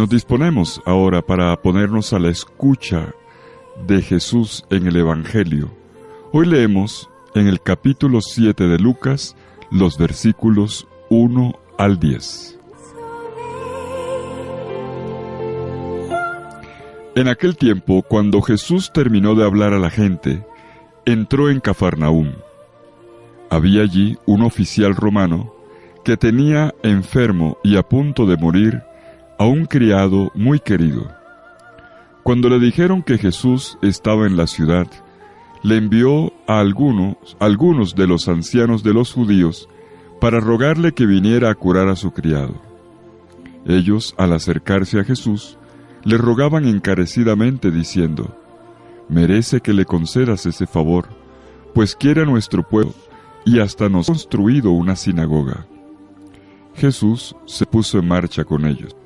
Nos disponemos ahora para ponernos a la escucha de Jesús en el Evangelio. Hoy leemos en el capítulo 7 de Lucas los versículos 1 al 10. En aquel tiempo, cuando Jesús terminó de hablar a la gente, entró en Cafarnaúm. Había allí un oficial romano que tenía enfermo y a punto de morir a un criado muy querido. Cuando le dijeron que Jesús estaba en la ciudad, le envió a algunos de los ancianos de los judíos para rogarle que viniera a curar a su criado. Ellos, al acercarse a Jesús, le rogaban encarecidamente diciendo: «Merece que le concedas ese favor, pues quiere a nuestro pueblo y hasta nos ha construido una sinagoga». Jesús se puso en marcha con ellos.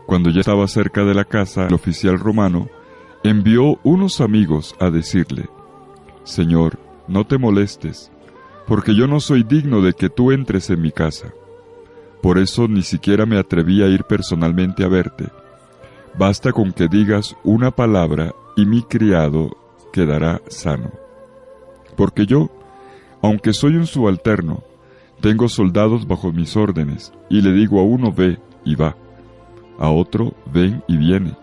Cuando ya estaba cerca de la casa, el oficial romano envió unos amigos a decirle: «Señor, no te molestes, porque yo no soy digno de que tú entres en mi casa. Por eso ni siquiera me atreví a ir personalmente a verte. Basta con que digas una palabra y mi criado quedará sano. Porque yo, aunque soy un subalterno, tengo soldados bajo mis órdenes, y le digo a uno ve y va, a otro ven y viene,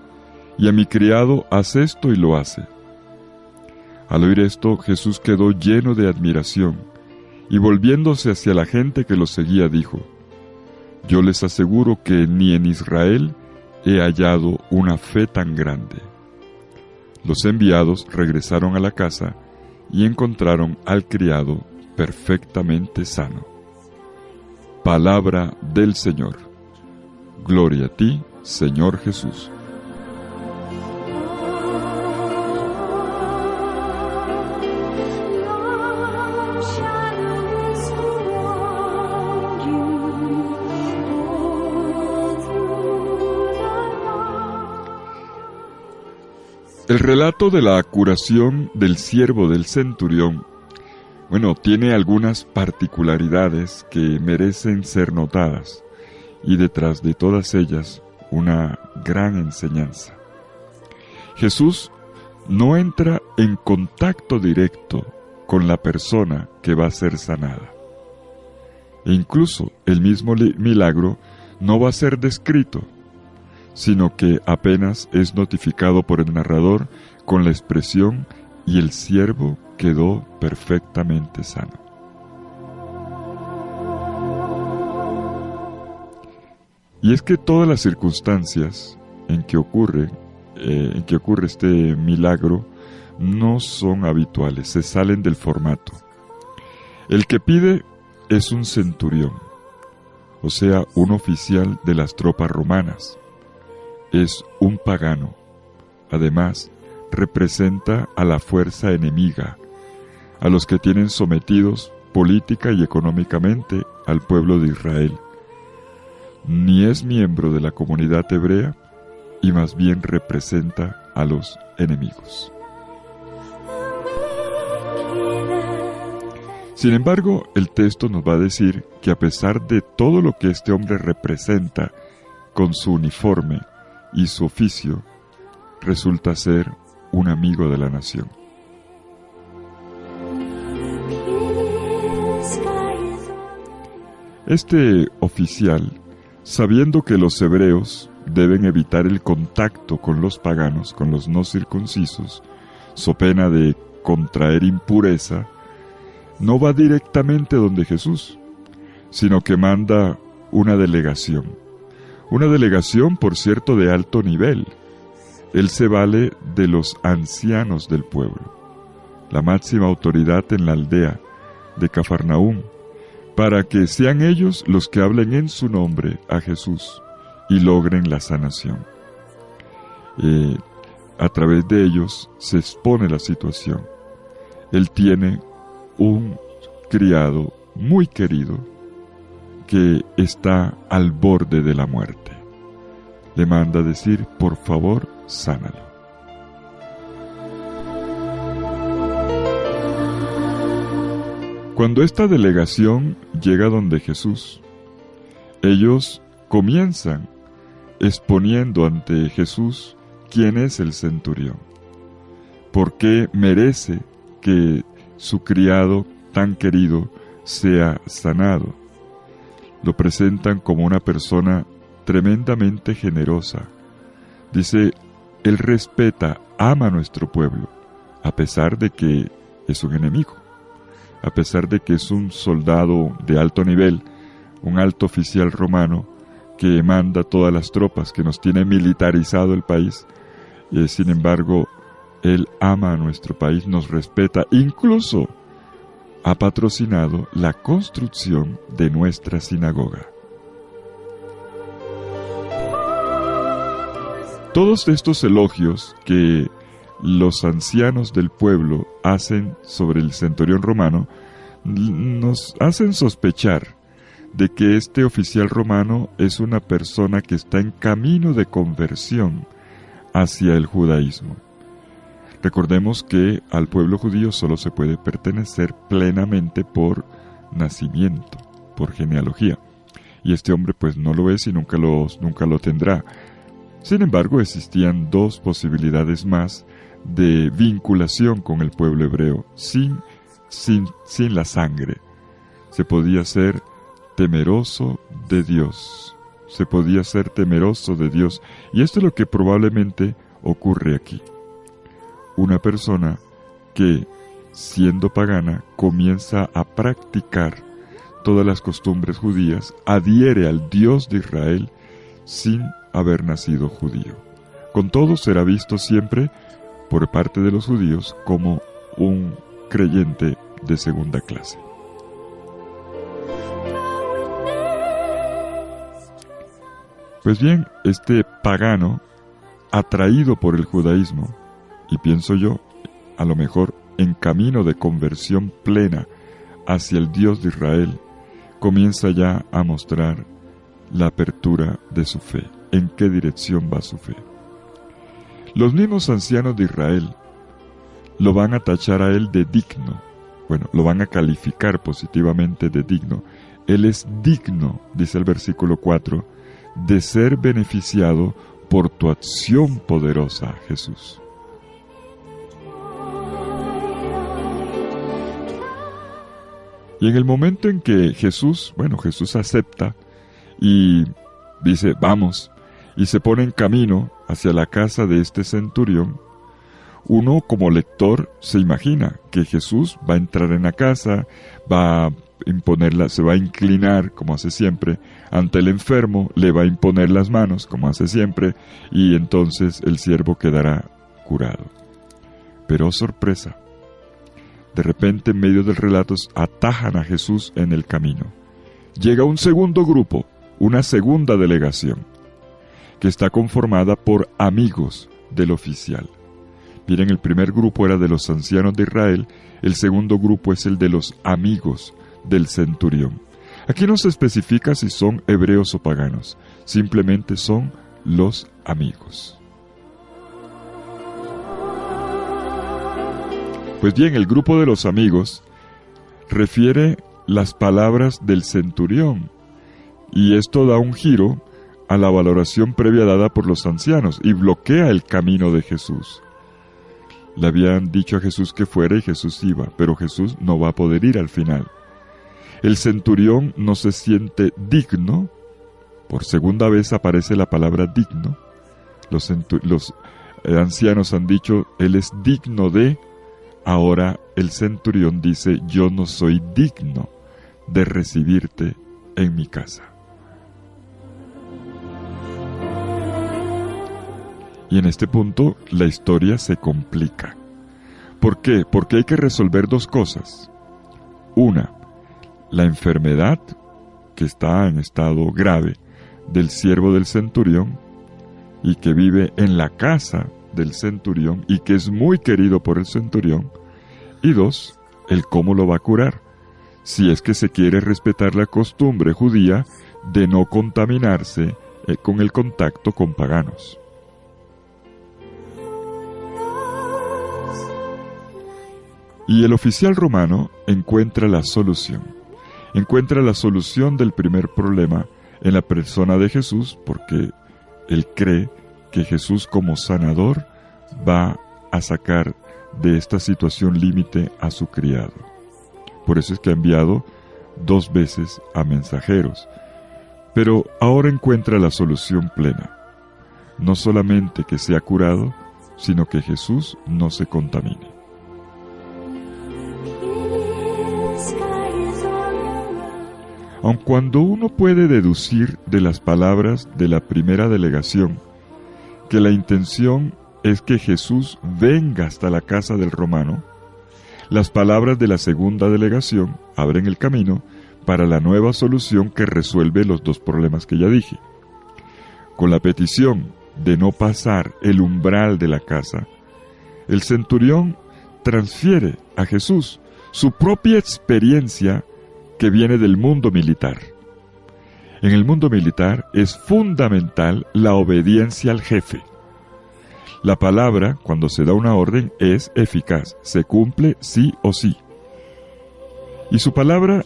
y a mi criado haz esto y lo hace». Al oír esto, Jesús quedó lleno de admiración, y volviéndose hacia la gente que lo seguía, dijo: «Yo les aseguro que ni en Israel he hallado una fe tan grande». Los enviados regresaron a la casa y encontraron al criado perfectamente sano. Palabra del Señor. Gloria a ti, Señor Jesús. El relato de la curación del siervo del centurión, tiene algunas particularidades que merecen ser notadas, y detrás de todas ellas una gran enseñanza. Jesús no entra en contacto directo con la persona que va a ser sanada. E incluso el mismo milagro no va a ser descrito, sino que apenas es notificado por el narrador con la expresión: «y el siervo quedó perfectamente sano». Y es que todas las circunstancias en que ocurre este milagro no son habituales, se salen del formato. El que pide es un centurión, o sea, un oficial de las tropas romanas. Es un pagano. Además, representa a la fuerza enemiga, a los que tienen sometidos política y económicamente al pueblo de Israel. Ni es miembro de la comunidad hebrea, y más bien representa a los enemigos. Sin embargo, el texto nos va a decir que a pesar de todo lo que este hombre representa con su uniforme y su oficio, resulta ser un amigo de la nación. Este oficial, sabiendo que los hebreos deben evitar el contacto con los paganos, con los no circuncisos, so pena de contraer impureza, no va directamente donde Jesús, sino que manda una delegación. Una delegación, por cierto, de alto nivel. Él se vale de los ancianos del pueblo, la máxima autoridad en la aldea de Cafarnaúm, para que sean ellos los que hablen en su nombre a Jesús y logren la sanación. A través de ellos se expone la situación. Él tiene un criado muy querido que está al borde de la muerte. Le manda a decir: por favor, sánalo. Cuando esta delegación llega donde Jesús, ellos comienzan exponiendo ante Jesús quién es el centurión, por qué merece que su criado tan querido sea sanado. Lo presentan como una persona tremendamente generosa. Dice, él respeta, ama a nuestro pueblo, a pesar de que es un enemigo, a pesar de que es un soldado de alto nivel, un alto oficial romano que manda todas las tropas, que nos tiene militarizado el país. Sin embargo, él ama a nuestro país, nos respeta, incluso ha patrocinado la construcción de nuestra sinagoga. Todos estos elogios que los ancianos del pueblo hacen sobre el centurión romano nos hacen sospechar de que este oficial romano es una persona que está en camino de conversión hacia el judaísmo. Recordemos que al pueblo judío solo se puede pertenecer plenamente por nacimiento, por genealogía. Y este hombre pues no lo es y nunca lo tendrá. Sin embargo, existían dos posibilidades más de vinculación con el pueblo hebreo, sin la sangre. Se podía ser temeroso de Dios. Se podía ser temeroso de Dios. Y esto es lo que probablemente ocurre aquí. Una persona que, siendo pagana, comienza a practicar todas las costumbres judías, adhiere al Dios de Israel sin haber nacido judío. Con todo, será visto siempre por parte de los judíos como un creyente de segunda clase. Pues bien, este pagano, atraído por el judaísmo, y pienso yo, a lo mejor en camino de conversión plena hacia el Dios de Israel, comienza ya a mostrar la apertura de su fe. ¿En qué dirección va su fe? Los mismos ancianos de Israel lo van a tachar a él de digno. Bueno, lo van a calificar positivamente de digno. Él es digno, dice el versículo 4, de ser beneficiado por tu acción poderosa, Jesús. Y en el momento en que Jesús acepta y dice, vamos, y se pone en camino hacia la casa de este centurión, uno como lector se imagina que Jesús va a entrar en la casa, va a imponerla, se va a inclinar, como hace siempre, ante el enfermo, le va a imponer las manos, como hace siempre, y entonces el siervo quedará curado. Pero sorpresa, de repente en medio del relato atajan a Jesús en el camino. Llega un segundo grupo, una segunda delegación, que está conformada por amigos del oficial. Miren, el primer grupo era de los ancianos de Israel, el segundo grupo es el de los amigos del centurión. Aquí no se especifica si son hebreos o paganos, simplemente son los amigos. Pues bien, el grupo de los amigos refiere las palabras del centurión, y esto da un giro a la valoración previa dada por los ancianos y bloquea el camino de Jesús. Le habían dicho a Jesús que fuera y Jesús iba, pero Jesús no va a poder ir al final. El centurión no se siente digno, por segunda vez aparece la palabra digno. Los ancianos han dicho, él es digno de. Ahora el centurión dice, yo no soy digno de recibirte en mi casa. Y en este punto la historia se complica. ¿Por qué? Porque hay que resolver dos cosas. Una, la enfermedad que está en estado grave del siervo del centurión y que vive en la casa del centurión y que es muy querido por el centurión. Y dos, el cómo lo va a curar, si es que se quiere respetar la costumbre judía de no contaminarse con el contacto con paganos. Y el oficial romano encuentra la solución del primer problema en la persona de Jesús, porque Él cree que Jesús como sanador va a sacar de esta situación límite a su criado. Por eso es que ha enviado 2 veces a mensajeros. Pero ahora encuentra la solución plena. No solamente que sea curado, sino que Jesús no se contamine. Aun cuando uno puede deducir de las palabras de la primera delegación que la intención es que Jesús venga hasta la casa del romano, las palabras de la segunda delegación abren el camino para la nueva solución que resuelve los 2 problemas que ya dije. Con la petición de no pasar el umbral de la casa, el centurión transfiere a Jesús su propia experiencia que viene del mundo militar. En el mundo militar es fundamental la obediencia al jefe. La palabra, cuando se da una orden, es eficaz, se cumple sí o sí. Y su palabra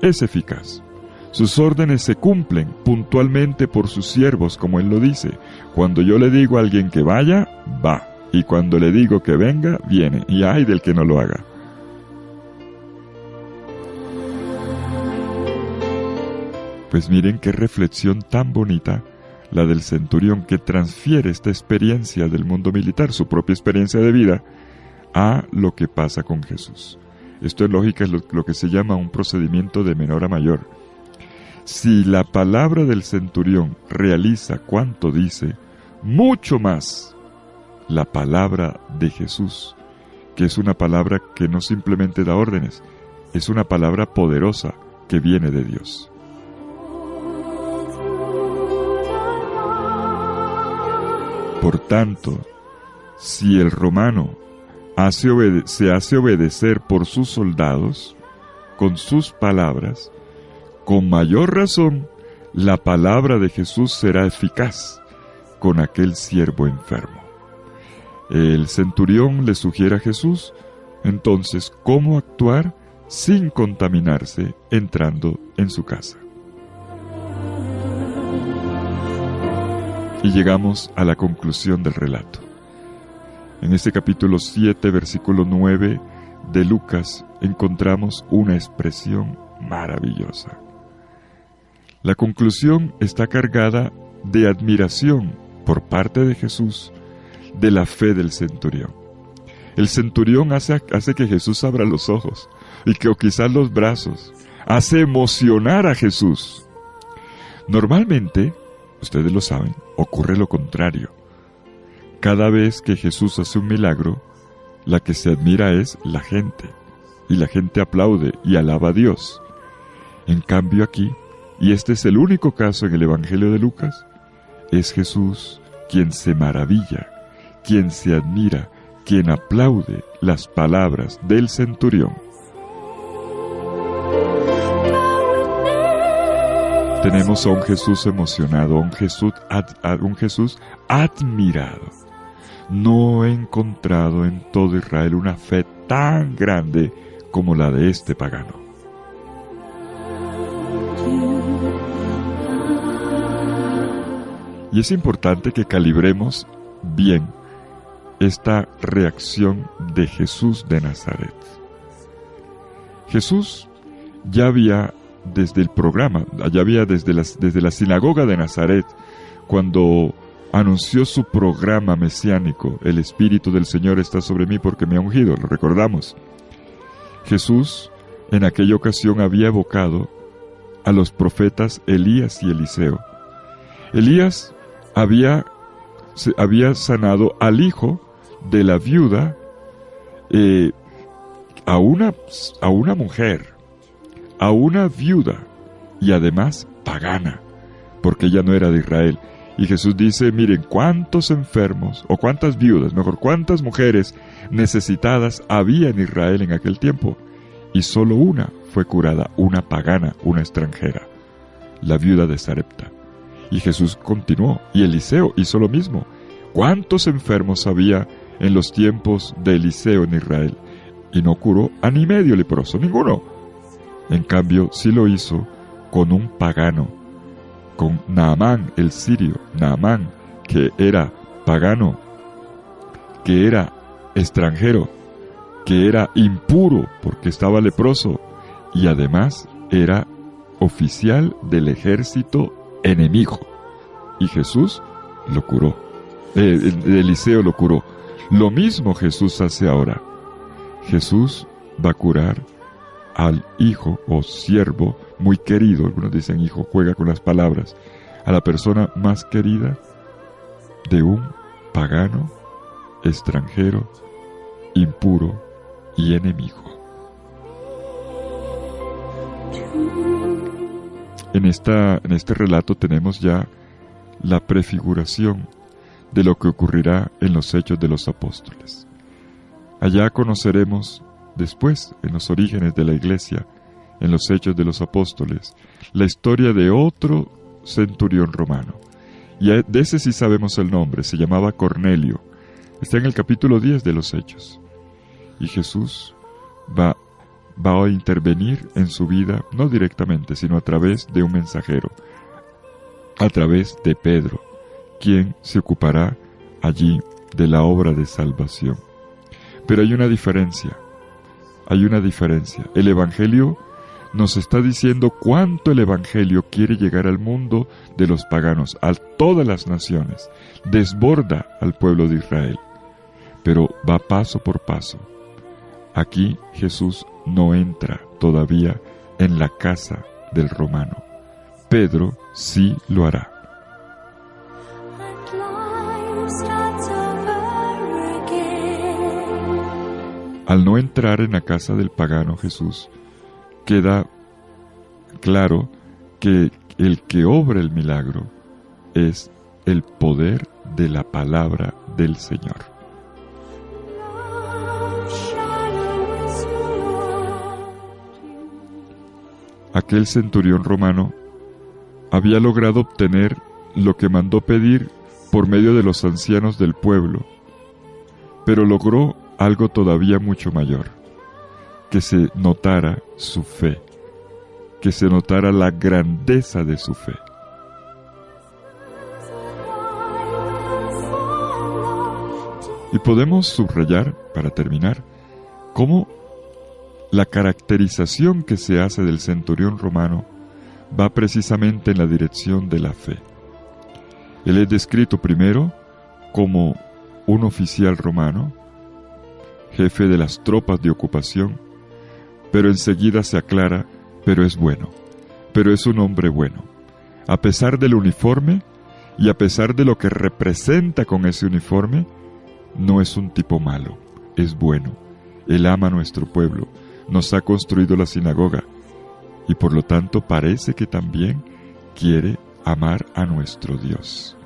es eficaz. Sus órdenes se cumplen puntualmente por sus siervos, como él lo dice. Cuando yo le digo a alguien que vaya, va. Y cuando le digo que venga, viene. Y ay del que no lo haga. Pues miren qué reflexión tan bonita la del centurión, que transfiere esta experiencia del mundo militar, su propia experiencia de vida, a lo que pasa con Jesús. Esto en lógica es lo que se llama un procedimiento de menor a mayor. Si la palabra del centurión realiza cuanto dice, mucho más la palabra de Jesús, que es una palabra que no simplemente da órdenes, es una palabra poderosa que viene de Dios. Por tanto, si el romano se hace obedecer por sus soldados, con sus palabras, con mayor razón, la palabra de Jesús será eficaz con aquel siervo enfermo. El centurión le sugiere a Jesús, entonces, cómo actuar sin contaminarse entrando en su casa. Y llegamos a la conclusión del relato. En este capítulo 7, versículo 9 de Lucas, encontramos una expresión maravillosa. La conclusión está cargada de admiración por parte de Jesús de la fe del centurión. El centurión hace que Jesús abra los ojos y que quizás los brazos, hace emocionar a Jesús. Normalmente, ustedes lo saben, ocurre lo contrario. Cada vez que Jesús hace un milagro, la que se admira es la gente, y la gente aplaude y alaba a Dios. En cambio aquí, y este es el único caso en el Evangelio de Lucas, es Jesús quien se maravilla, quien se admira, quien aplaude las palabras del centurión. Tenemos a un Jesús emocionado, a un Jesús admirado. No he encontrado en todo Israel una fe tan grande como la de este pagano. Y es importante que calibremos bien esta reacción de Jesús de Nazaret. Jesús ya había desde el programa, ya había desde la sinagoga de Nazaret, cuando anunció su programa mesiánico, el Espíritu del Señor está sobre mí porque me ha ungido, lo recordamos. Jesús en aquella ocasión había evocado a los profetas Elías y Eliseo. Elías había sanado al hijo de la viuda, a una mujer, a una viuda, y además pagana, porque ella no era de Israel. Y Jesús dice, miren, cuántos enfermos, o cuántas viudas, mejor, cuántas mujeres necesitadas había en Israel en aquel tiempo, y solo una fue curada, una pagana, una extranjera, la viuda de Sarepta. Y Jesús continuó, y Eliseo hizo lo mismo. ¿Cuántos enfermos había en los tiempos de Eliseo en Israel? Y no curó a ni medio leproso, ninguno. En cambio, sí lo hizo con un pagano, con Naamán el sirio, Naamán, que era pagano, que era extranjero, que era impuro porque estaba leproso y además era oficial del ejército enemigo. Y Jesús lo curó. Eliseo lo curó. Lo mismo Jesús hace ahora. Jesús va a curar al hijo o siervo muy querido, algunos dicen hijo, juega con las palabras, a la persona más querida de un pagano, extranjero, impuro y enemigo. En este relato tenemos ya la prefiguración de lo que ocurrirá en los Hechos de los Apóstoles. Allá conoceremos después, en los orígenes de la Iglesia, en los Hechos de los Apóstoles, la historia de otro centurión romano. Y de ese sí sabemos el nombre, se llamaba Cornelio. Está en el capítulo 10 de los Hechos. Y Jesús va a intervenir en su vida, no directamente, sino a través de un mensajero, a través de Pedro, quien se ocupará allí de la obra de salvación. Pero hay una diferencia. El Evangelio nos está diciendo cuánto el Evangelio quiere llegar al mundo de los paganos, a todas las naciones, desborda al pueblo de Israel, pero va paso por paso. Aquí Jesús no entra todavía en la casa del romano. Pedro sí lo hará. Al no entrar en la casa del pagano Jesús, queda claro que el que obra el milagro es el poder de la palabra del Señor. Aquel centurión romano había logrado obtener lo que mandó pedir por medio de los ancianos del pueblo, pero logró algo todavía mucho mayor, que se notara su fe, que se notara la grandeza de su fe. Y podemos subrayar, para terminar, cómo la caracterización que se hace del centurión romano va precisamente en la dirección de la fe. Él es descrito primero como un oficial romano, jefe de las tropas de ocupación, pero enseguida se aclara, pero es bueno, pero es un hombre bueno. A pesar del uniforme y a pesar de lo que representa con ese uniforme, no es un tipo malo, es bueno. Él ama a nuestro pueblo, nos ha construido la sinagoga y por lo tanto parece que también quiere amar a nuestro Dios.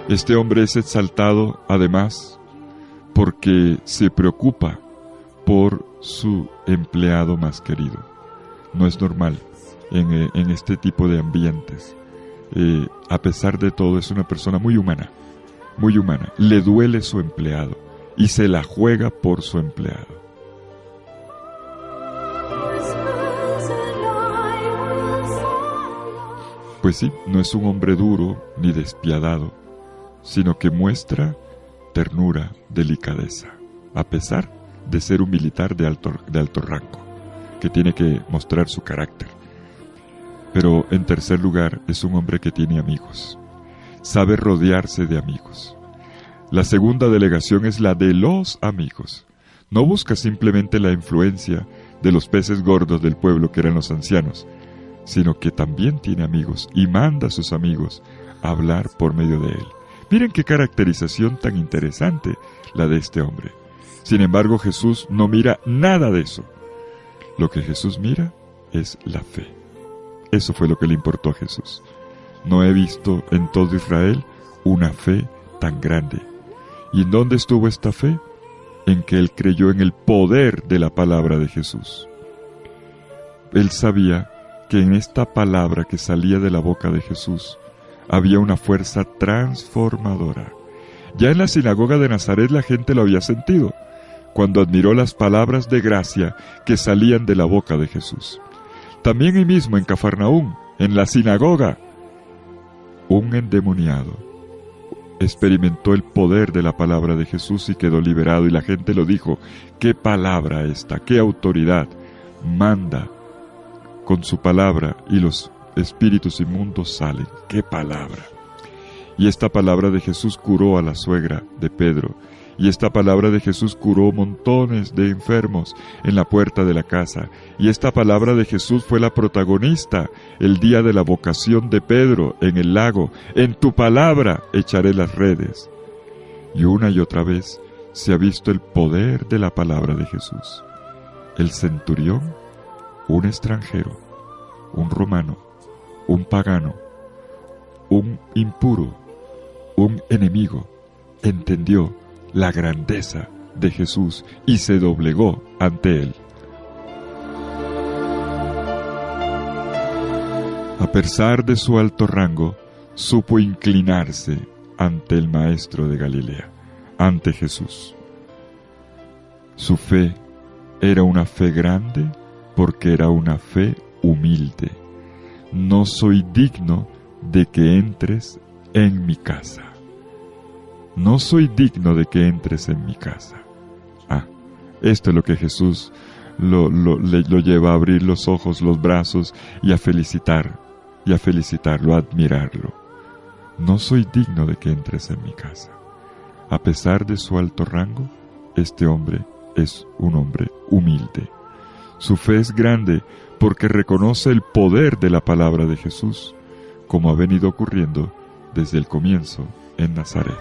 Este hombre es exaltado, además, porque se preocupa por su empleado más querido. No es normal en este tipo de ambientes. A pesar de todo, es una persona muy humana, muy humana. Le duele su empleado y se la juega por su empleado. Pues sí, no es un hombre duro ni despiadado, sino que muestra ternura, delicadeza, a pesar de ser un militar de alto rango, que tiene que mostrar su carácter. Pero en tercer lugar, es un hombre que tiene amigos, sabe rodearse de amigos. La segunda delegación es la de los amigos. No busca simplemente la influencia de los peces gordos del pueblo, que eran los ancianos, sino que también tiene amigos y manda a sus amigos a hablar por medio de él. Miren qué caracterización tan interesante la de este hombre. Sin embargo, Jesús no mira nada de eso. Lo que Jesús mira es la fe. Eso fue lo que le importó a Jesús. No he visto en todo Israel una fe tan grande. ¿Y en dónde estuvo esta fe? En que él creyó en el poder de la palabra de Jesús. Él sabía que en esta palabra que salía de la boca de Jesús había una fuerza transformadora. Ya en la sinagoga de Nazaret la gente lo había sentido, cuando admiró las palabras de gracia que salían de la boca de Jesús. También ahí mismo en Cafarnaúm, en la sinagoga, un endemoniado experimentó el poder de la palabra de Jesús y quedó liberado, y la gente lo dijo: ¿qué palabra esta? ¿Qué autoridad? Manda con su palabra y los espíritus inmundos salen. ¡Qué palabra! Y esta palabra de Jesús curó a la suegra de Pedro, y esta palabra de Jesús curó montones de enfermos en la puerta de la casa, y esta palabra de Jesús fue la protagonista el día de la vocación de Pedro en el lago: en tu palabra echaré las redes. Y una y otra vez se ha visto el poder de la palabra de Jesús. El centurión, un extranjero, un romano, un pagano, un impuro, un enemigo, entendió la grandeza de Jesús y se doblegó ante él. A pesar de su alto rango, supo inclinarse ante el Maestro de Galilea, ante Jesús. Su fe era una fe grande porque era una fe humilde. No soy digno de que entres en mi casa. No soy digno de que entres en mi casa. Esto es lo que Jesús lo lleva a abrir los ojos, los brazos y a felicitarlo, a admirarlo. No soy digno de que entres en mi casa. A pesar de su alto rango, este hombre es un hombre humilde. Su fe es grande porque reconoce el poder de la palabra de Jesús, como ha venido ocurriendo desde el comienzo en Nazaret.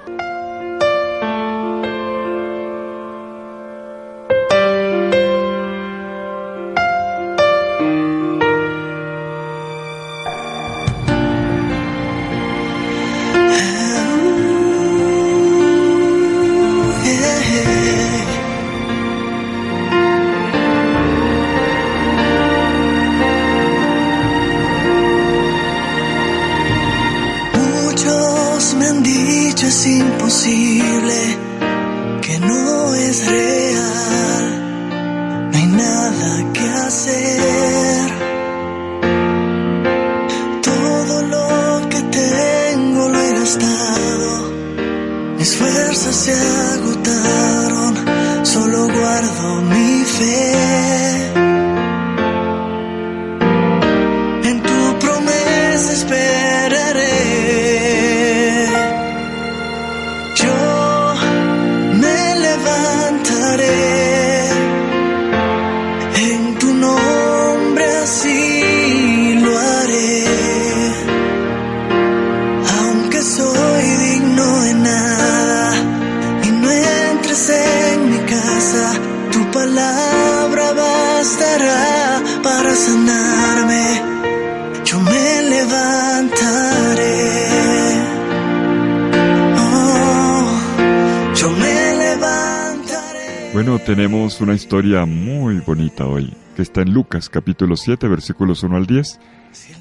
Bueno, tenemos una historia muy bonita hoy, que está en Lucas capítulo 7, versículos 1 al 10,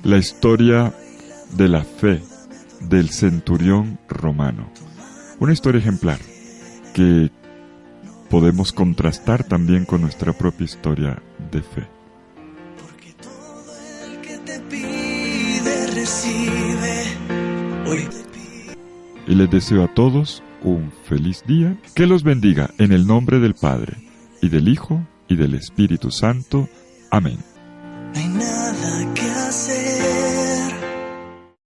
la historia de la fe del centurión romano. Una historia ejemplar que podemos contrastar también con nuestra propia historia de fe. Porque todo el que te pide recibe. Y les deseo a todos un feliz día, que los bendiga en el nombre del Padre, y del Hijo, y del Espíritu Santo. Amén. No hay nada que hacer.